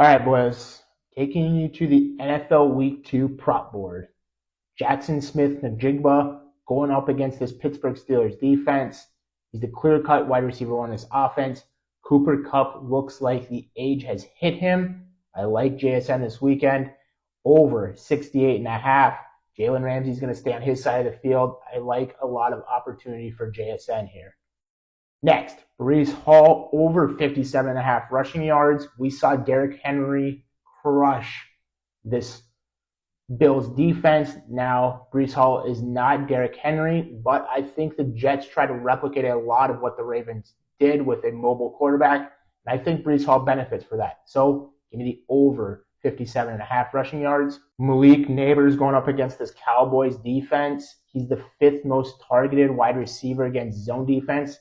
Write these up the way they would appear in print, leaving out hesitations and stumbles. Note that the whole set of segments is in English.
All right, boys. Taking you to the NFL Week 2 prop board. Jackson Smith-Njigba going up against this Pittsburgh Steelers defense. He's the clear-cut wide receiver on this offense. Cooper Kupp looks like the age has hit him. I like JSN this weekend. Over 68.5. Jalen Ramsey's going to stay on his side of the field. I like a lot of opportunity for JSN here. Next, Breece Hall over 57.5 rushing yards. We saw Derrick Henry crush this Bills defense. Now, Breece Hall is not Derrick Henry, but I think the Jets try to replicate a lot of what the Ravens did with a mobile quarterback, and I think Breece Hall benefits for that. So, give me the over 57.5 rushing yards. Malik Nabers going up against this Cowboys defense. He's the 5th most targeted wide receiver against zone defense,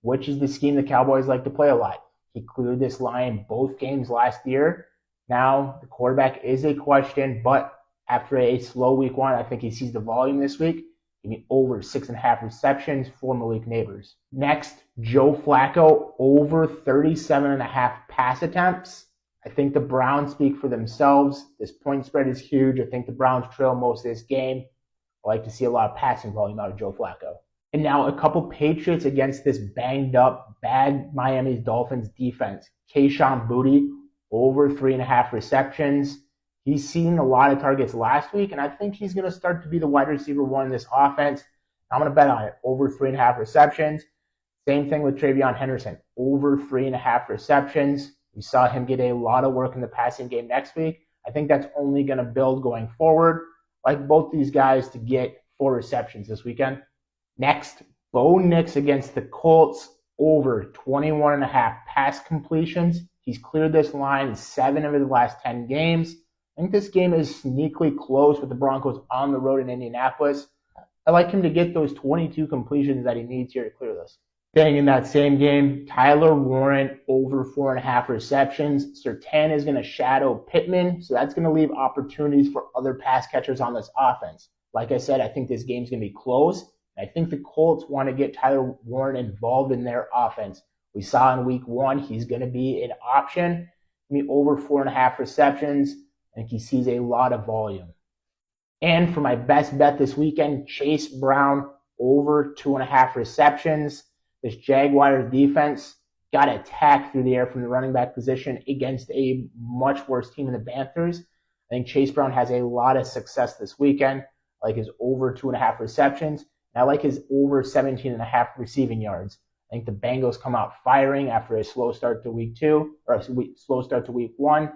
which is the scheme the Cowboys like to play a lot. He cleared this line both games last year. Now, the quarterback is a question, but after a slow week 1, I think he sees the volume this week. Give me over 6.5 receptions for Malik Nabers. Next, Joe Flacco over 37.5 pass attempts. I think the Browns speak for themselves. This point spread is huge. I think the Browns trail most of this game. I like to see a lot of passing volume out of Joe Flacco. And now a couple Patriots against this banged up, bad Miami Dolphins defense. Kayshon Boutte over 3.5 receptions. He's seen a lot of targets last week, and I think he's going to start to be the wide receiver 1 in this offense. I'm going to bet on it. Over 3.5 receptions. Same thing with TreVeyon Henderson. Over 3.5 receptions. We saw him get a lot of work in the passing game next week. I think that's only going to build going forward. I like both these guys to get 4 receptions this weekend. Next, Bo Nix against the Colts, over 21.5 pass completions. He's cleared this line in 7 of his last 10 games. I think this game is sneakily close with the Broncos on the road in Indianapolis. I like him to get those 22 completions that he needs here to clear this. Staying in that same game, Tyler Warren over 4.5 receptions. Surtain is going to shadow Pittman, so that's going to leave opportunities for other pass catchers on this offense. Like I said, I think this game's going to be close. I think the Colts want to get Tyler Warren involved in their offense. We saw in week 1, he's going to be an option. Give me over 4.5 receptions. I think he sees a lot of volume. And for my best bet this weekend, Chase Brown over 2.5 receptions. This Jaguars defense got attacked through the air from the running back position against a much worse team in the Panthers. I think Chase Brown has a lot of success this weekend. I like his over 2.5 receptions. And I like his over 17.5 receiving yards. I think the Bengals come out firing after a slow start to week 2, or a slow start to week 1.